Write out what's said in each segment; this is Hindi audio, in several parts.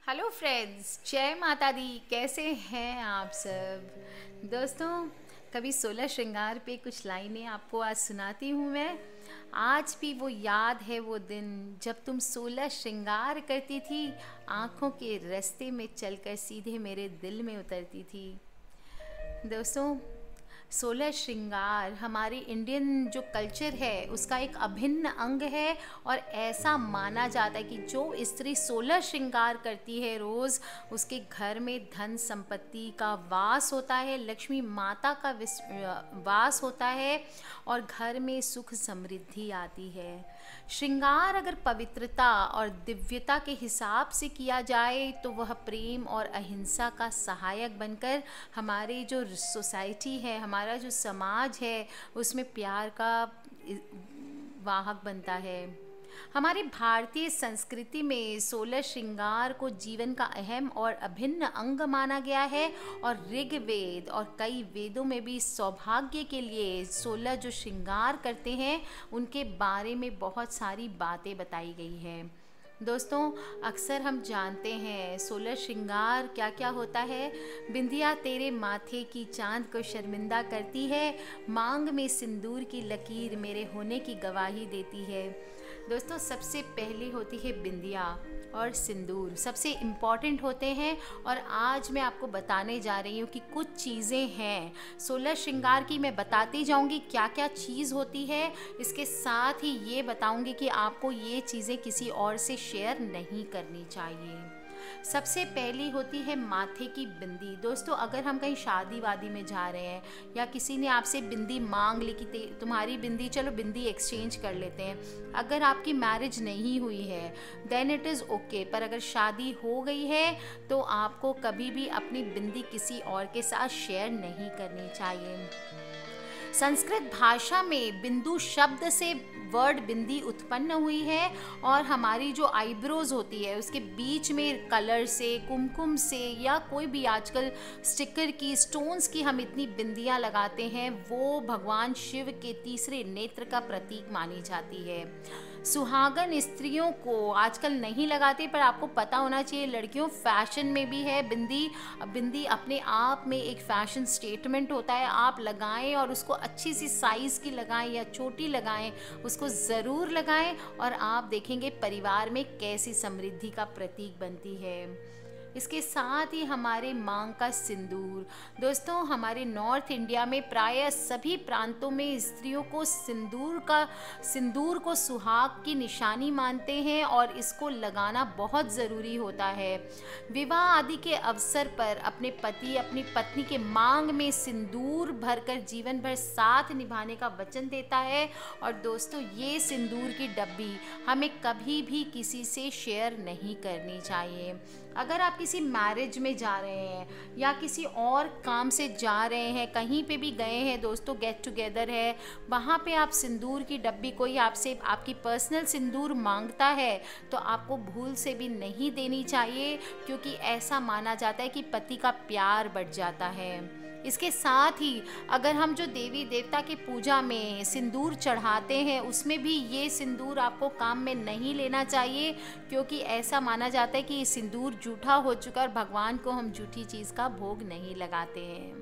हेलो फ्रेंड्स, जय माता दी। कैसे हैं आप सब दोस्तों? कभी 16 श्रृंगार पे कुछ लाइनें आपको आज सुनाती हूँ मैं। आज भी वो याद है वो दिन जब तुम 16 श्रृंगार करती थी, आँखों के रास्ते में चलकर सीधे मेरे दिल में उतरती थी। दोस्तों, 16 श्रृंगार हमारे इंडियन जो कल्चर है उसका एक अभिन्न अंग है। और ऐसा माना जाता है कि जो स्त्री 16 श्रृंगार करती है रोज़, उसके घर में धन संपत्ति का वास होता है, लक्ष्मी माता का वास होता है और घर में सुख समृद्धि आती है। श्रृंगार अगर पवित्रता और दिव्यता के हिसाब से किया जाए तो वह प्रेम और अहिंसा का सहायक बनकर हमारे जो सोसाइटी है, हमारा जो समाज है, उसमें प्यार का वाहक बनता है। हमारी भारतीय संस्कृति में 16 श्रृंगार को जीवन का अहम और अभिन्न अंग माना गया है। और ऋग्वेद और कई वेदों में भी सौभाग्य के लिए 16 जो श्रृंगार करते हैं उनके बारे में बहुत सारी बातें बताई गई हैं। दोस्तों, अक्सर हम जानते हैं 16 श्रृंगार क्या क्या होता है। बिंदिया तेरे माथे की चांद को शर्मिंदा करती है, मांग में सिंदूर की लकीर मेरे होने की गवाही देती है। दोस्तों, सबसे पहली होती है बिंदिया और सिंदूर, सबसे इम्पॉर्टेंट होते हैं। और आज मैं आपको बताने जा रही हूँ कि कुछ चीज़ें हैं 16 श्रृंगार की, मैं बताती जाऊँगी क्या क्या चीज़ होती है। इसके साथ ही ये बताऊँगी कि आपको ये चीज़ें किसी और से शेयर नहीं करनी चाहिए। सबसे पहली होती है माथे की बिंदी। दोस्तों, अगर हम कहीं शादी वादी में जा रहे हैं या किसी ने आपसे बिंदी मांग ली कि तुम्हारी बिंदी, चलो बिंदी एक्सचेंज कर लेते हैं। अगर आपकी मैरिज नहीं हुई है देन इट इज़ ओके, पर अगर शादी हो गई है तो आपको कभी भी अपनी बिंदी किसी और के साथ शेयर नहीं करनी चाहिए। संस्कृत भाषा में बिंदु शब्द से वर्ड बिंदी उत्पन्न हुई है। और हमारी जो आईब्रोज होती है उसके बीच में कलर से, कुमकुम से, या कोई भी आजकल स्टिकर की, स्टोन्स की हम इतनी बिंदियां लगाते हैं, वो भगवान शिव के तीसरे नेत्र का प्रतीक मानी जाती है। सुहागन स्त्रियों को आजकल नहीं लगाते, पर आपको पता होना चाहिए लड़कियों फैशन में भी है बिंदी। बिंदी अपने आप में एक फैशन स्टेटमेंट होता है। आप लगाएं और उसको अच्छी सी साइज़ की लगाएं या छोटी लगाएं, उसको ज़रूर लगाएं और आप देखेंगे परिवार में कैसी समृद्धि का प्रतीक बनती है। इसके साथ ही हमारे मांग का सिंदूर। दोस्तों, हमारे नॉर्थ इंडिया में प्रायः सभी प्रांतों में स्त्रियों को सिंदूर को सुहाग की निशानी मानते हैं और इसको लगाना बहुत ज़रूरी होता है। विवाह आदि के अवसर पर अपने पति अपनी पत्नी के मांग में सिंदूर भरकर जीवन भर साथ निभाने का वचन देता है। और दोस्तों, ये सिंदूर की डब्बी हमें कभी भी किसी से शेयर नहीं करनी चाहिए। अगर आप किसी मैरिज में जा रहे हैं या किसी और काम से जा रहे हैं, कहीं पे भी गए हैं दोस्तों, गेट टुगेदर है, वहाँ पे आप सिंदूर की डब्बी, कोई आपसे आपकी पर्सनल सिंदूर मांगता है तो आपको भूल से भी नहीं देनी चाहिए, क्योंकि ऐसा माना जाता है कि पति का प्यार बढ़ जाता है। इसके साथ ही अगर हम जो देवी देवता की पूजा में सिंदूर चढ़ाते हैं उसमें भी ये सिंदूर आपको काम में नहीं लेना चाहिए, क्योंकि ऐसा माना जाता है कि ये सिंदूर जूठा हो चुका और भगवान को हम जूठी चीज़ का भोग नहीं लगाते हैं।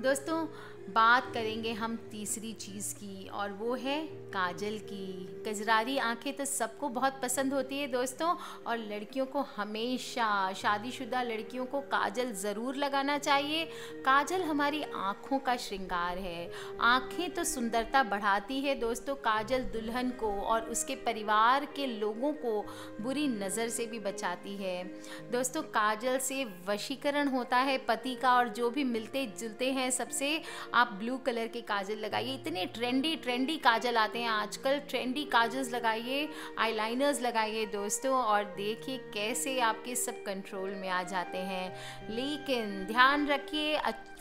दोस्तों, बात करेंगे हम तीसरी चीज़ की और वो है काजल की। कजरारी आंखें तो सबको बहुत पसंद होती है दोस्तों, और लड़कियों को हमेशा, शादीशुदा लड़कियों को काजल ज़रूर लगाना चाहिए। काजल हमारी आँखों का श्रृंगार है। आँखें तो सुंदरता बढ़ाती है दोस्तों। काजल दुल्हन को और उसके परिवार के लोगों को बुरी नज़र से भी बचाती है। दोस्तों, काजल से वशीकरण होता है पति का, और जो भी मिलते जुलते हैं सबसे आप ब्लू कलर के काजल लगाइए। इतने ट्रेंडी काजल आते हैं आजकल, ट्रेंडी काजल्स लगाइए, आईलाइनर्स लगाइए दोस्तों, और देखिए कैसे आपके सब कंट्रोल में आ जाते हैं। लेकिन ध्यान रखिए,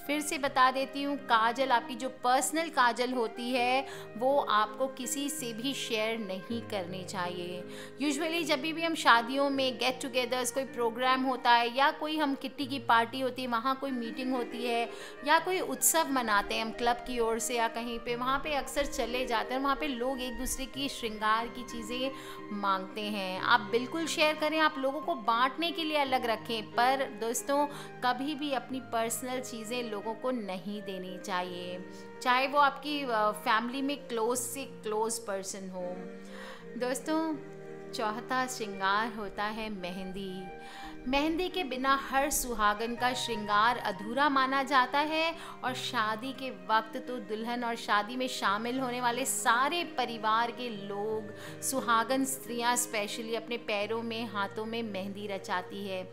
फिर से बता देती हूँ, काजल आपकी जो पर्सनल काजल होती है वो आपको किसी से भी शेयर नहीं करनी चाहिए। यूजुअली जब भी हम शादियों में गेट टुगेदर्स, कोई प्रोग्राम होता है या कोई हम किट्टी की पार्टी होती है, वहाँ कोई मीटिंग होती है या कोई उत्सव मनाते हैं हम क्लब की ओर से या कहीं पे, वहाँ पे अक्सर चले जाते हैं। वहाँ पे लोग एक दूसरे की श्रृंगार की चीज़ें मांगते हैं। आप बिल्कुल शेयर करें, आप लोगों को बांटने के लिए अलग रखें, पर दोस्तों कभी भी अपनी पर्सनल चीज़ें लोगों को नहीं देनी चाहिए, चाहे वो आपकी फैमिली में क्लोज से क्लोज पर्सन हो। दोस्तों चौथा श्रृंगार होता है मेहंदी। मेहंदी के बिना हर सुहागन का श्रृंगार अधूरा माना जाता है और शादी के वक्त तो दुल्हन और शादी में शामिल होने वाले सारे परिवार के लोग, सुहागन स्त्रियां स्पेशली अपने पैरों में, हाथों में मेहंदी रचाती है।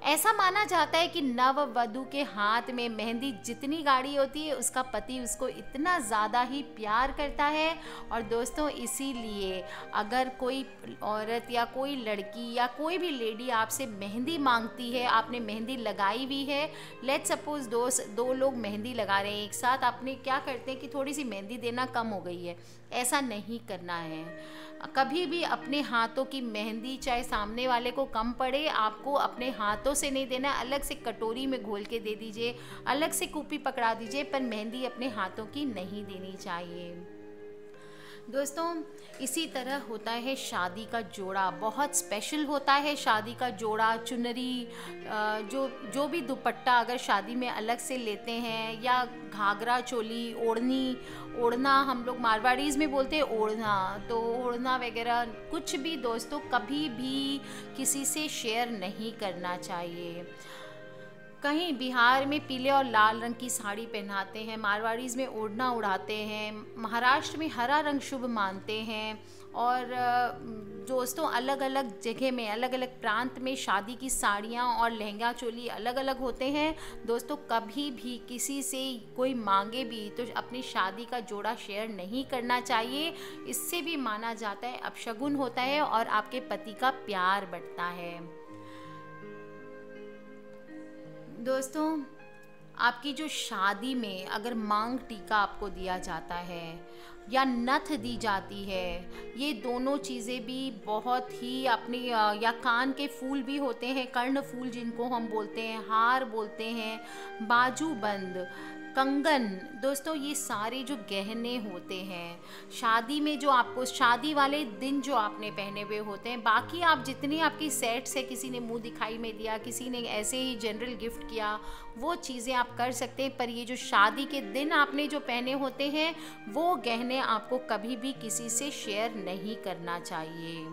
ऐसा माना जाता है कि नववधू के हाथ में मेहंदी जितनी गाढ़ी होती है उसका पति उसको इतना ज़्यादा ही प्यार करता है। और दोस्तों इसीलिए अगर कोई औरत या कोई लड़की या कोई भी लेडी आपसे मेहंदी मांगती है, आपने मेहंदी लगाई हुई है, लेट्स सपोज दो लोग मेहंदी लगा रहे हैं एक साथ, आपने क्या करते हैं कि थोड़ी सी मेहंदी देना कम हो गई है, ऐसा नहीं करना है। कभी भी अपने हाथों की मेहंदी चाहे सामने वाले को कम पड़े, आपको अपने हाथों से नहीं देना, अलग से कटोरी में घोल के दे दीजिए, अलग से कुप्पी पकड़ा दीजिए, पर मेहंदी अपने हाथों की नहीं देनी चाहिए। दोस्तों इसी तरह होता है शादी का जोड़ा, बहुत स्पेशल होता है शादी का जोड़ा। चुनरी, जो भी दुपट्टा अगर शादी में अलग से लेते हैं, या घाघरा चोली, ओढ़ना हम लोग मारवाड़ीज़ में बोलते हैं ओढ़ना, तो ओढ़ना वगैरह कुछ भी दोस्तों कभी भी किसी से शेयर नहीं करना चाहिए। कहीं बिहार में पीले और लाल रंग की साड़ी पहनाते हैं, मारवाड़ीज़ में ओढ़ना उड़ाते हैं, महाराष्ट्र में हरा रंग शुभ मानते हैं, और दोस्तों अलग अलग जगह में, अलग अलग प्रांत में शादी की साड़ियाँ और लहंगा चोली अलग अलग होते हैं। दोस्तों कभी भी किसी से कोई मांगे भी तो अपनी शादी का जोड़ा शेयर नहीं करना चाहिए। इससे भी माना जाता है अपशगुन होता है और आपके पति का प्यार बढ़ता है। दोस्तों आपकी जो शादी में अगर मांग टीका आपको दिया जाता है या नथ दी जाती है, ये दोनों चीज़ें भी बहुत ही अपनी, या कान के फूल भी होते हैं, कर्ण फूल जिनको हम बोलते हैं, हार बोलते हैं, बाजूबंद, कंगन, दोस्तों ये सारे जो गहने होते हैं शादी में, जो आपको शादी वाले दिन जो आपने पहने हुए होते हैं, बाकी आप जितनी आपकी सेट्स है, किसी ने मुंह दिखाई में दिया, किसी ने ऐसे ही जनरल गिफ्ट किया, वो चीज़ें आप कर सकते हैं, पर ये जो शादी के दिन आपने जो पहने होते हैं वो गहने आपको कभी भी किसी से शेयर नहीं करना चाहिए।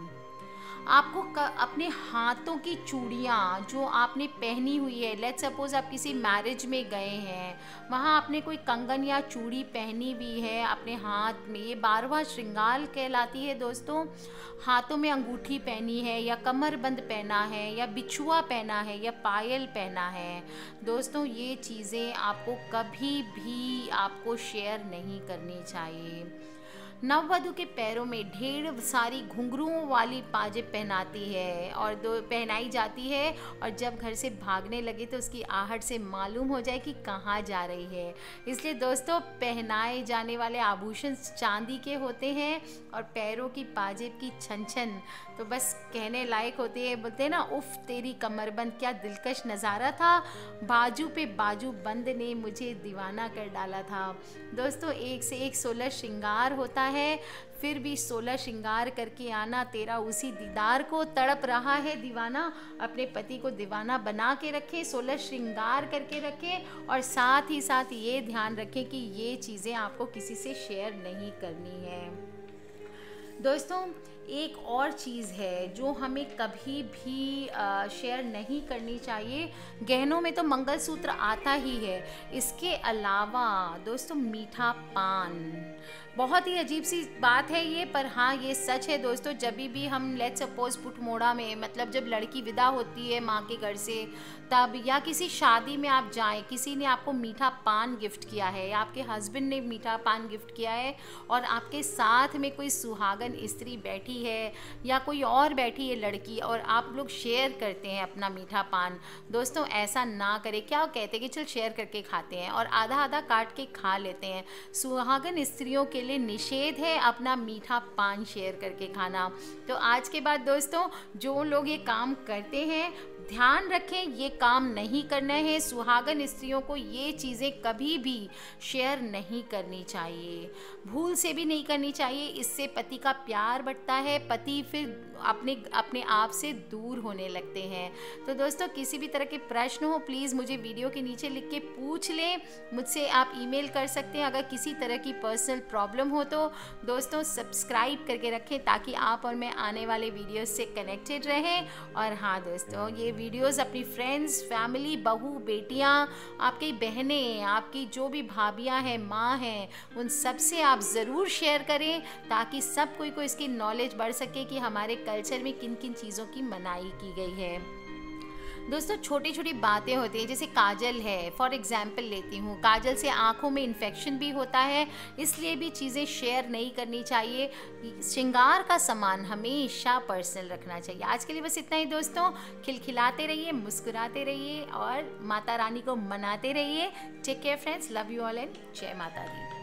आपको अपने हाथों की चूड़ियाँ जो आपने पहनी हुई है, लेट्स सपोज आप किसी मैरिज में गए हैं, वहाँ आपने कोई कंगन या चूड़ी पहनी हुई है अपने हाथ में, ये 12वां श्रृंगार कहलाती है। दोस्तों हाथों में अंगूठी पहनी है या कमरबंद पहना है या बिछुआ पहना है या पायल पहना है, दोस्तों ये चीज़ें आपको कभी भी आपको शेयर नहीं करनी चाहिए। नववधू के पैरों में ढेर सारी घुंघरुओं वाली पाजेब पहनाती है और पहनाई जाती है, और जब घर से भागने लगे तो उसकी आहट से मालूम हो जाए कि कहाँ जा रही है। इसलिए दोस्तों पहनाए जाने वाले आभूषण चांदी के होते हैं और पैरों की पाजेब की छन छन तो बस कहने लायक होती है। बोलते हैं ना, उफ तेरी कमरबंद क्या दिलकश नज़ारा था, बाजू पे बाजू बंद ने मुझे दीवाना कर डाला था। दोस्तों एक से एक 16 श्रृंगार होता है, फिर भी 16 श्रृंगार करके आना, तेरा उसी दीदार को तड़प रहा है दीवाना। अपने पति को दीवाना बना के रखें, 16 श्रृंगार करके रखें, और साथ ही साथ ये ध्यान रखें कि ये चीज़ें आपको किसी से शेयर नहीं करनी है। दोस्तों एक और चीज़ है जो हमें कभी भी शेयर नहीं करनी चाहिए। गहनों में तो मंगलसूत्र आता ही है, इसके अलावा दोस्तों मीठा पान, बहुत ही अजीब सी बात है ये, पर हाँ ये सच है दोस्तों। जब भी हम लेट्स सपोज पुठमोड़ा में, मतलब जब लड़की विदा होती है माँ के घर से, तब या किसी शादी में आप जाएं, किसी ने आपको मीठा पान गिफ्ट किया है या आपके हस्बैंड ने मीठा पान गिफ्ट किया है और आपके साथ में कोई सुहागन स्त्री बैठी है या कोई और बैठी है लड़की, और आप लोग शेयर करते हैं अपना मीठा पान, दोस्तों ऐसा ना करें। क्या कहते हैं कि चल शेयर करके खाते हैं और आधा आधा काट के खा लेते हैं। सुहागन स्त्रियों के लिए निषेध है अपना मीठा पान शेयर करके खाना। तो आज के बाद दोस्तों जो लोग ये काम करते हैं, ध्यान रखें ये काम नहीं करना है। सुहागन स्त्रियों को ये चीज़ें कभी भी शेयर नहीं करनी चाहिए, भूल से भी नहीं करनी चाहिए। इससे पति का प्यार बढ़ता है, पति फिर अपने आप से दूर होने लगते हैं। तो दोस्तों किसी भी तरह के प्रश्न हो प्लीज़ मुझे वीडियो के नीचे लिख के पूछ लें, मुझसे आप ईमेल कर सकते हैं। अगर किसी तरह की पर्सनल प्रॉब्लम हो तो दोस्तों सब्सक्राइब करके रखें ताकि आप और मैं आने वाले वीडियोस से कनेक्टेड रहें। और हाँ दोस्तों, ये वीडियोस अपनी फ्रेंड्स, फैमिली, बहू, बेटियाँ, आपकी बहनें, आपकी जो भी भाभियाँ हैं, माँ हैं, उन सब से आप ज़रूर शेयर करें ताकि सब कोई को इसकी नॉलेज बढ़ सके कि हमारे कल्चर में किन किन चीज़ों की मनाही की गई है। दोस्तों छोटी छोटी बातें होती हैं, जैसे काजल है, फॉर एग्जाम्पल लेती हूँ, काजल से आँखों में इन्फेक्शन भी होता है, इसलिए भी चीज़ें शेयर नहीं करनी चाहिए। श्रृंगार का सामान हमेशा पर्सनल रखना चाहिए। आज के लिए बस इतना ही दोस्तों। खिलखिलाते रहिए, मुस्कुराते रहिए और माता रानी को मनाते रहिए। Take care friends, love you all and जय माता दी।